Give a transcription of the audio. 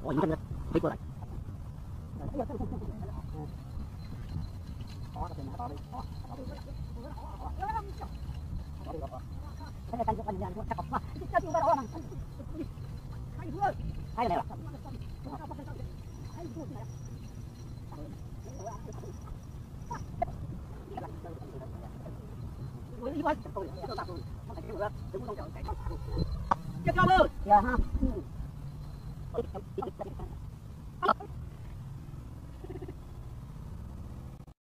Ôi, chân đi qua lại. Hai này là dạ ha.